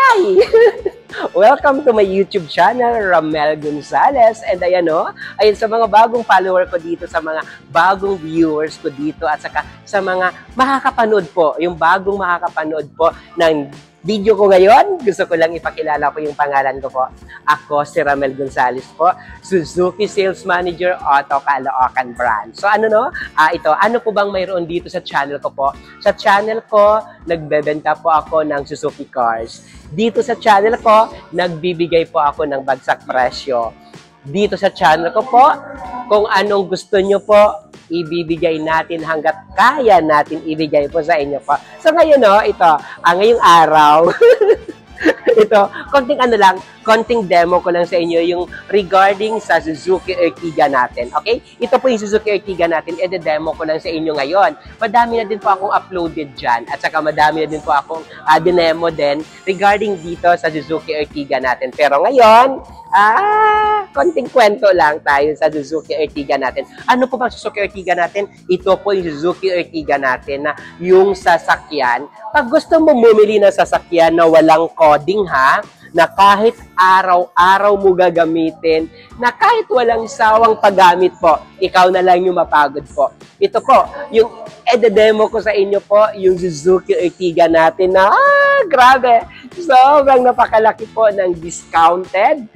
Hi! Welcome to my YouTube channel, Ramel Gonzales. And ayan o, ayun sa mga bagong follower ko dito, sa mga bagong viewers ko dito, at saka sa mga makakapanood po, yung bagong makakapanood po ng video ko ngayon, gusto ko lang ipakilala po yung pangalan ko po. Ako si Ramel Gonzales po, Suzuki Sales Manager, Auto Caloocan Brand. So ano no? Ano po bang mayroon dito sa channel ko po? Sa channel ko, nagbebenta po ako ng Suzuki cars. Dito sa channel ko, nagbibigay po ako ng bagsak presyo. Dito sa channel ko po, kung anong gusto nyo po, ibibigay natin hanggat kaya natin ibigay po sa inyo po. So ngayon ngayong araw, konting demo ko lang sa inyo yung regarding sa Suzuki Ertiga natin. Okay? Ito po yung Suzuki Ertiga natin, demo ko lang sa inyo ngayon. Madami na din po akong uploaded dyan, at saka madami na din po akong dinemo din regarding dito sa Suzuki Ertiga natin. Pero ngayon, konting kwento lang tayo sa Suzuki Ertiga natin. Ano po ba Suzuki Ertiga natin? Ito po yung Suzuki Ertiga natin na yung sasakyan. Pag gusto mo bumili ng sasakyan na walang coding na kahit araw-araw mo gagamitin, na kahit walang sawang paggamit po, ikaw na lang yung mapagod po. Ito po, yung demo ko sa inyo po, yung Suzuki Ertiga natin na, grabe, sobrang napakalaki po ng discounted.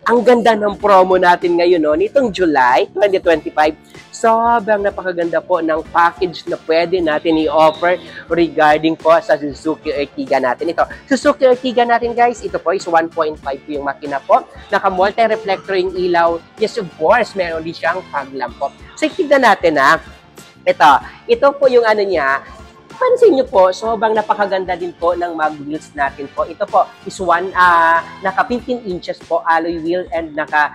Ang ganda ng promo natin ngayon, nitong July 2025, sobrang napakaganda po ng package na pwede natin i-offer regarding po sa Suzuki Ertiga natin. Ito, Suzuki Ertiga natin guys, ito po is 1.5 po yung makina po. Naka-multi-reflector yung ilaw. Yes, of course, meron din siyang fog lamp po. So, tignan natin Ito po yung niya. Pansin nyo po, sobrang napakaganda din po ng mag wheels natin po. Ito po is naka 15 inches po alloy wheel, and naka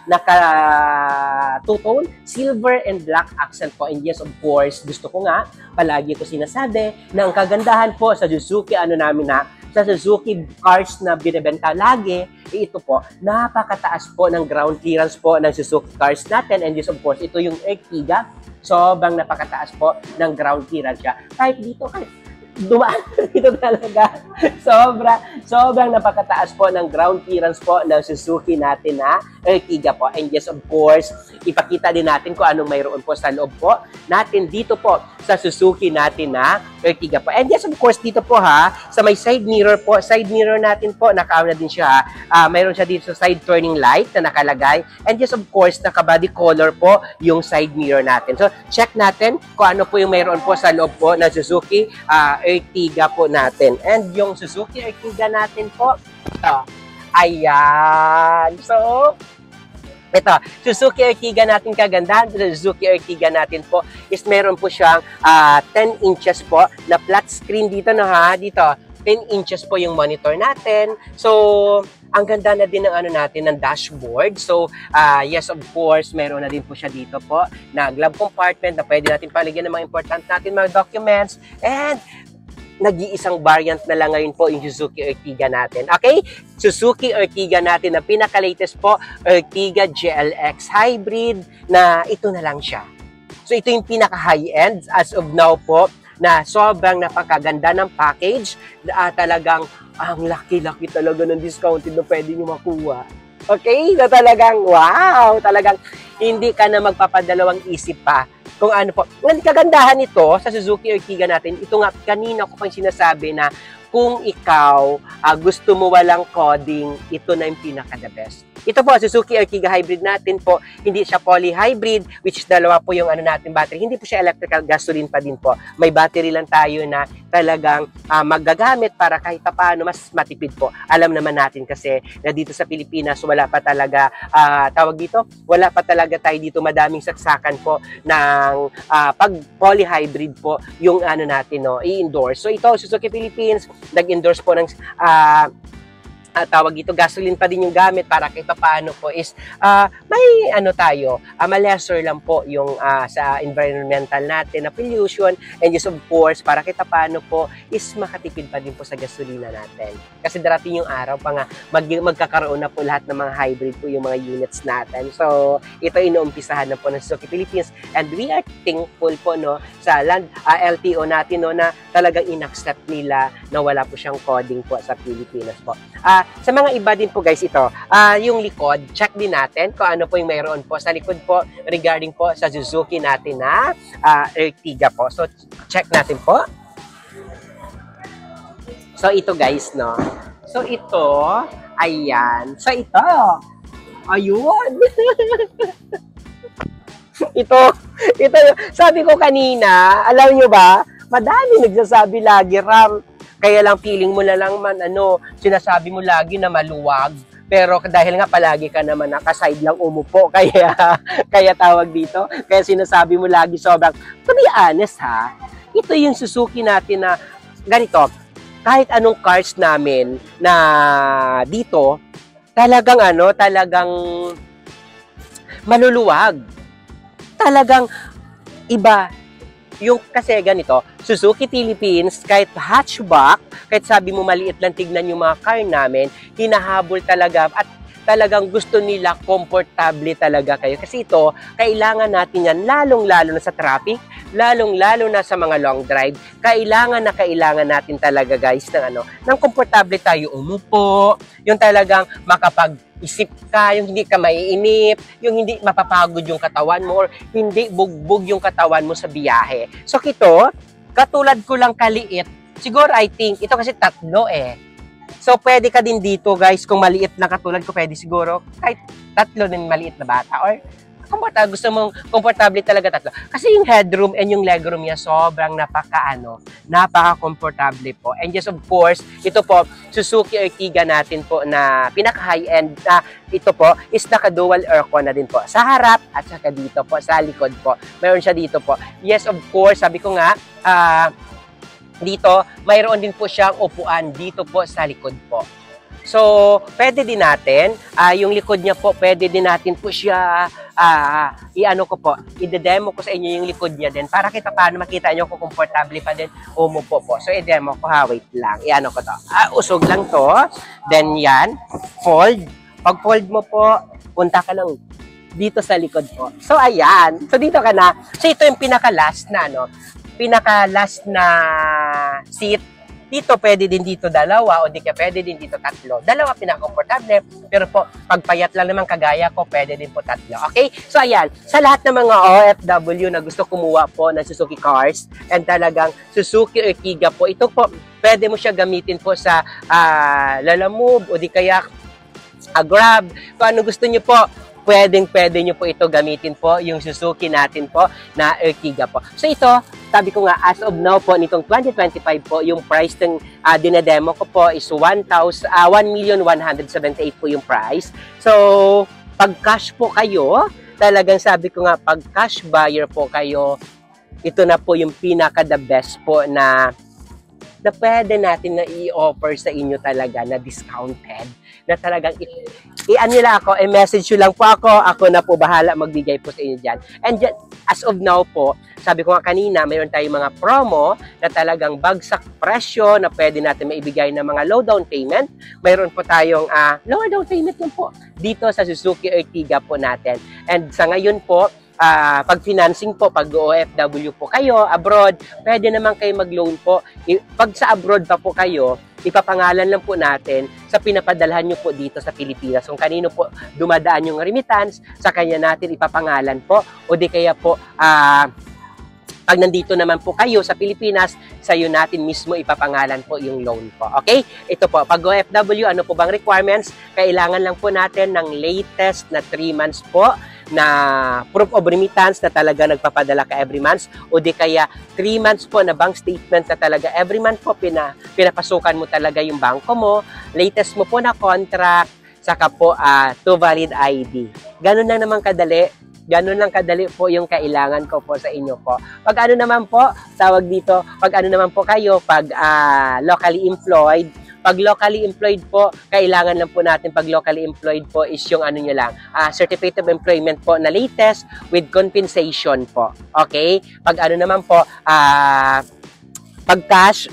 naka two-tone silver and black accent po. And yes, of course, gusto ko nga palagi ko sinasabi na ang kagandahan po sa Suzuki sa Suzuki cars na binibenta lagi, ito po, napakataas po ng ground clearance po ng Suzuki cars natin. And yes, of course, ito yung Ertiga. Sobrang napakataas po ng ground clearance siya. Kahit dito, dumaan dito talaga. Sobrang napakataas po ng ground clearance po ng Suzuki natin na Ertiga po. And yes, of course, ipakita din natin kung anong mayroon po sa loob po natin dito po sa Suzuki natin na Ertiga po. And yes, of course, dito po sa may side mirror po, side mirror natin po, naka-na din siya. Mayroon siya dito sa side turning light na nakalagay. And yes, of course, naka-body color po yung side mirror natin. So, check natin kung ano po yung mayroon po sa loob po ng Suzuki Ertiga po natin. And yung Suzuki Ertiga natin po, ayan. So, ito, Suzuki Ertiga natin kagandahan. Suzuki Ertiga natin po is meron po siyang 10 inches po na flat screen dito dito. 10 inches po yung monitor natin. So, ang ganda na din ng ng dashboard. So, yes, of course, meron na din po siya dito po na glove compartment na pwede natin paligyan ng mga important natin mga documents. And nag-iisang variant na lang ngayon po yung Suzuki Ertiga natin. Okay? Suzuki Ertiga natin na pinaka-latest po, Ertiga GLX Hybrid, na ito na lang siya. So, ito yung pinaka-high-end as of now po, na sobrang napakaganda ng package. Talagang, ang laki-laki talaga ng discounted na pwede nyo makuha. Okay? Na talagang, wow! Talagang, hindi ka na magpapadalawang isip pa kung ano po. Ang kagandahan nito sa Suzuki Ertiga natin, ito nga, kanina ko pang sinasabi na kung ikaw gusto mo walang coding, ito na yung pinaka-the best. Ito po, Suzuki Ertiga Hybrid natin po, hindi siya poly-hybrid, which dalawa po yung natin battery. Hindi po siya electrical, gasoline pa din po. May battery lang tayo na talagang magagamit para kahit paano mas matipid po. Alam naman natin kasi na dito sa Pilipinas, wala pa talaga, wala pa talaga tayo dito madaming saksakan po ng pag poly-hybrid po yung natin, i-endorse. So ito, Suzuki Philippines, nag-endorse po ng tawag dito, gasoline pa din yung gamit para kahit paano po is may ano tayo, ma-lesser lang po yung sa environmental natin na pollution, and just of course para kahit paano po is makatipid pa din po sa gasolina natin. Kasi darating yung araw pa nga magkakaroon na po lahat ng mga hybrid po yung mga units natin. So ito inuumpisahan na po ng Suzuki Philippines, and we are thankful po no sa LTO natin no na talagang inaccept nila na wala po siyang coding po sa Pilipinas po. Sa mga iba din po guys ito, yung likod, check din natin kung ano po yung mayroon po sa likod po regarding po sa Suzuki natin na Ertiga po. So check natin po. So ito guys no. So ito, ayan. So ito, ayun. ito, sabi ko kanina, alam nyo ba, madami nagsasabi lagi, Ram, kaya lang feeling mo na lang man, sinasabi mo lagi na maluwag. Pero dahil nga palagi ka naman nakaside lang umupo, kaya tawag dito. Kaya sinasabi mo lagi sobrang, to be honest ha, ito yung Suzuki natin na ganito, kahit anong cars namin na dito, talagang maluluwag. Talagang iba. Yung kasi ganito, Suzuki Philippines, kahit hatchback, kahit sabi mo maliit lang tignan yung mga car namin, hinahabol talaga at talagang gusto nila komportable talaga kayo. Kasi ito, kailangan natin yan, lalong-lalo na sa traffic, lalong-lalo na sa mga long drive, kailangan natin talaga guys ng komportable tayo umupo, yung talagang makapag-isip ka, yung hindi ka maiinip, yung hindi mapapagod yung katawan mo, or hindi bugbog yung katawan mo sa biyahe. So ito, katulad ko lang kaliit, siguro I think, ito kasi tatlo So, pwede ka din dito, guys, kung maliit na katulad ko, pwede siguro kahit tatlo din maliit na bata. Or, gusto mong komportable talaga tatlo. Kasi yung headroom and yung legroom niya, sobrang napaka-komportable po. And just of course, ito po, Suzuki Ertiga natin po na pinaka-high-end na ito po is naka-dual aircon na din po. Sa harap at saka dito po, sa likod po. Mayroon siya dito po. Yes, of course, sabi ko nga, dito, mayroon din po siyang upuan dito po sa likod po. So, pwede din natin, yung likod niya po, pwede din natin po siya, i-demo ko sa inyo yung likod niya din para kita paano makita nyo kung komportable pa din umupo po. So, i-demo ko wait lang. Ko to. Usog lang to. Then, yan, fold. Pag fold mo po, punta ka lang dito sa likod po. So, ayan. So, dito ka na. So, ito yung pinaka-last na seat. Dito pwede din dito dalawa, o di ka pwede din dito tatlo. Dalawa pinaka-komportable, pero po pagpayat lang naman kagaya ko, pwede din po tatlo. Okay? So ayan, sa lahat ng mga OFW na gusto kumuha po ng Suzuki cars and talagang Suzuki Ertiga po, ito po pwede mo siya gamitin po sa Lalamove o di kaya Grab. Kung ano gusto niyo po, pwede nyo po ito gamitin po yung Suzuki natin po na Ertiga po. So ito, sabi ko nga, as of now po, nitong 2025 po, yung price ng dinedemo ko po is 1,178,000 po yung price. So, pag cash po kayo, talagang sabi ko nga, pag cash buyer po kayo, ito na po yung pinaka-the best po na pwede natin na i-offer sa inyo talaga na discounted. Na talagang nila ako, message nyo lang po ako na po bahala magbigay po sa inyo dyan. And as of now po, sabi ko nga kanina, mayroon tayong mga promo na talagang bagsak presyo na pwede natin maibigay ng mga low down payment. Mayroon po tayong lower down payment lang po dito sa Suzuki Ertiga po natin. And sa ngayon po, pag financing po, pag OFW po kayo, abroad, pwede naman kayo mag-loan po. Pag sa abroad pa po kayo, ipapangalan lang po natin sa pinapadalhan nyo po dito sa Pilipinas. Kung kanino po dumadaan yung remittance, sa kanya natin ipapangalan po. O di kaya po, pag nandito naman po kayo sa Pilipinas, sa'yo natin mismo ipapangalan po yung loan po. Okay? Ito po, pag OFW, ano po bang requirements? Kailangan lang po natin ng latest na 3 months po na proof of remittance na talaga nagpapadala ka every month, o di kaya 3 months po na bank statement na talaga every month po pinapasukan mo talaga yung bangko mo, latest mo po na contract, saka po 2 valid ID. Ganun lang naman kadali. Ganun lang kadali po yung kailangan ko po sa inyo po. Pag ano naman po, tawag dito, pag ano naman po kayo, pag locally employed, Pag locally employed po, kailangan lang po natin pag locally employed po is yung ano nyo lang, certificate of employment po na latest with compensation po. Okay? Pag ano naman po, pag cash,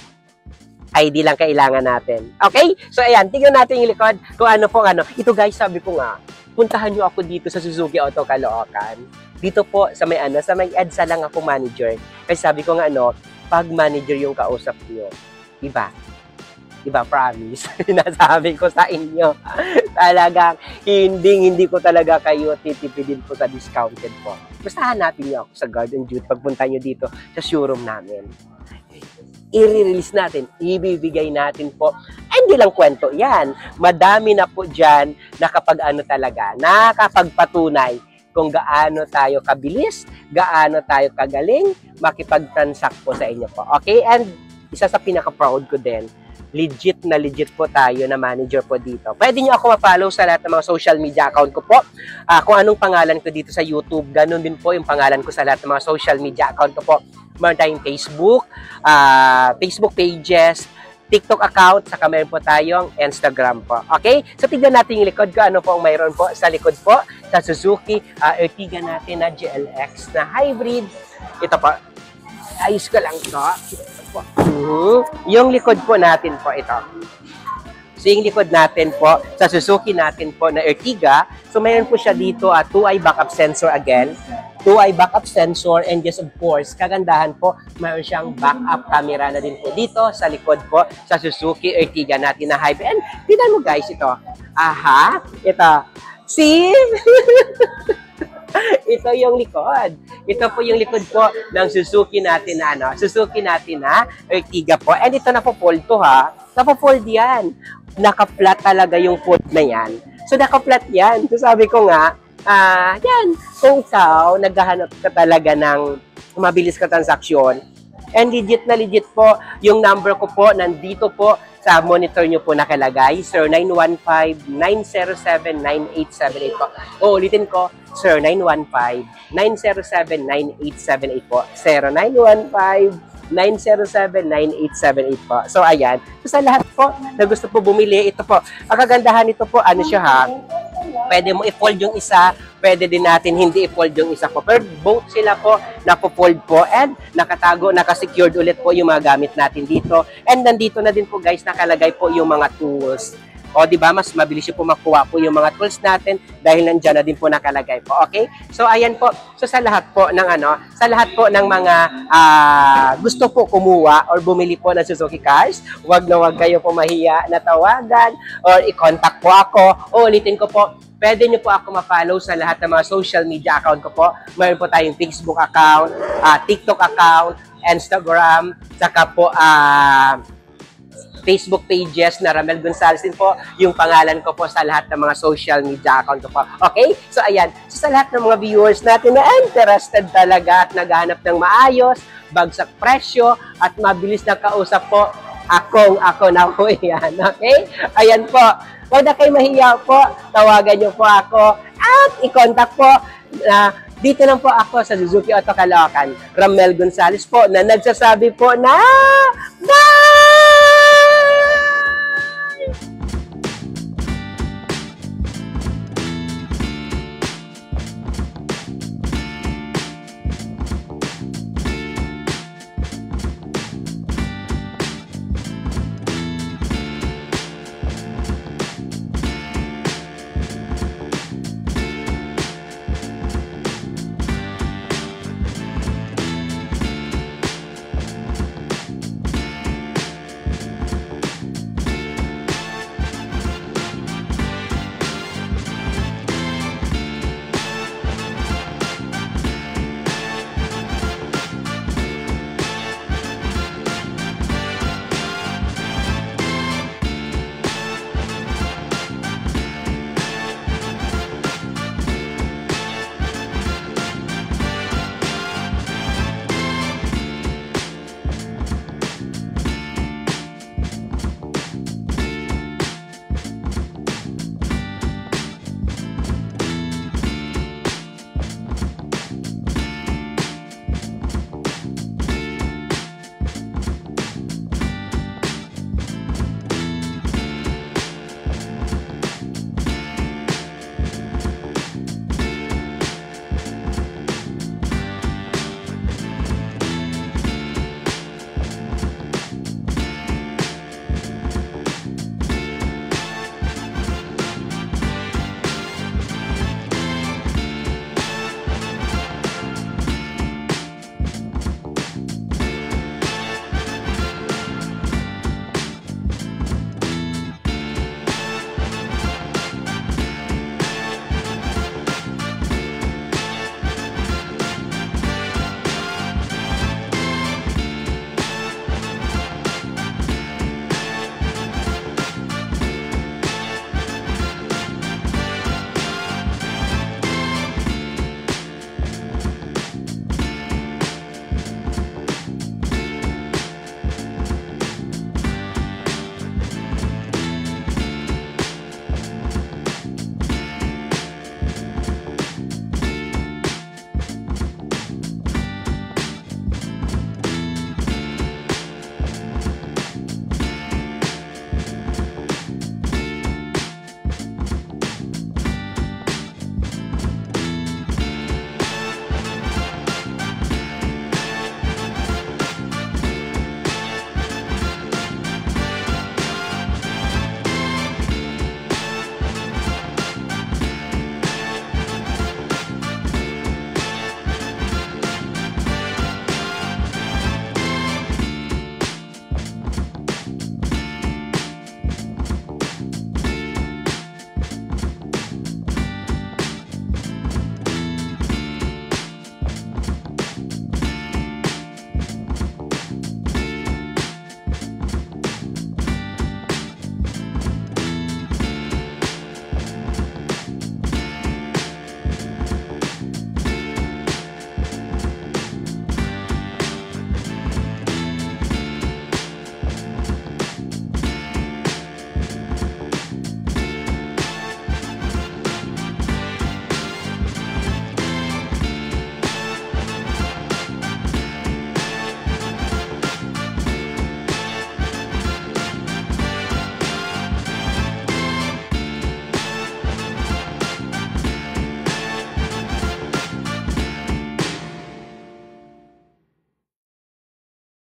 ID lang kailangan natin. Okay? So, ayan, tingnan natin yung likod kung ano po ano. Ito guys, sabi ko nga, puntahan nyo ako dito sa Suzuki Auto Caloocan. Dito po, sa may EDSA lang ako manager. Kasi sabi ko nga, pag manager yung kausap nyo, iba, promise. Nasabi ko sa inyo. Talagang, hindi ko talaga kayo titipidin po sa discounted po. Basta hanapin nyo ako sa Garden Dude pagpunta nyo dito sa showroom namin. I-release natin, ibibigay natin po. Ay, hindi lang kwento yan. Madami na po dyan na kapag nakapagpatunay kung gaano tayo kabilis, gaano tayo kagaling, makipag-transact po sa inyo po. Okay? And isa sa pinaka-proud ko din, legit po tayo na manager po dito. Pwede nyo ako ma-follow sa lahat ng mga social media account ko po. Kung anong pangalan ko dito sa YouTube, ganun din po yung pangalan ko sa lahat ng mga social media account ko po. Meron tayong Facebook pages, TikTok account, saka meron po tayong Instagram po. Okay? So, tignan natin yung likod ko. Ano po ang mayroon po sa likod po sa Suzuki Ertiga natin na GLX na hybrid. Ito po. Ayos ko lang ito. Yung likod po natin po ito. So, yung likod natin po sa Suzuki natin po na Ertiga. So, mayroon po siya dito 2-eye backup sensor again. 2-eye backup sensor, and just of course, kagandahan po, mayroon siyang backup camera na din po dito sa likod po sa Suzuki Ertiga natin na hybrid. And tignan mo guys ito. Aha, ito. See? Ito yung likod. Ito po yung likod po ng Suzuki natin na Ertiga po. And ito napo-fold to ha. Napo-fold yan. Naka-flat talaga yung fold na yan. So naka-flat yan. So sabi ko nga, yan, kung ikaw, naghahanap ka talaga ng mabilis ka transaksyon, and legit po, yung number ko po, nandito po sa monitor nyo po nakalagay, sir 915-907-9878 po. Ulitin ko, sir 915-907-9878 po. 0915-907-9878 po. So, ayan. So, sa lahat po na gusto po bumili, ito po. Ang kagandahan nito po, ano siya ha? Pwede mo i-fold yung isa, pwede din natin hindi i-fold yung isa po. Pero both sila po, napo-fold po and nakatago, nakasecured ulit po yung mga gamit natin dito. And nandito na din po guys, nakalagay po yung mga tools. O, di ba, mas mabilis yung po makuha po yung mga tools natin dahil nandiyan na din po nakalagay po. Okay? So, ayan po. So, sa lahat po ng sa lahat po ng mga gusto po kumuha or bumili po ng Suzuki cars, wag na wag kayo po mahiya na tawagan or i-contact po ako. O, ulitin ko po, pwede nyo po ako ma-follow sa lahat ng mga social media account ko po. Mayroon po tayong Facebook account, TikTok account, Instagram, saka po Facebook pages na Ramel Gonzales din po, yung pangalan ko po sa lahat ng mga social media account ko po. Okay? So, ayan. So, sa lahat ng mga viewers natin na interested talaga at naghahanap ng maayos, bagsak presyo, at mabilis na kausap po, ako na po yan. Okay? Ayan po. Huwag na kayo mahiya po, tawagan nyo po ako, at i-contact po dito lang po ako sa Suzuki Auto Caloocan, Ramel Gonzales po, na nagsasabi po na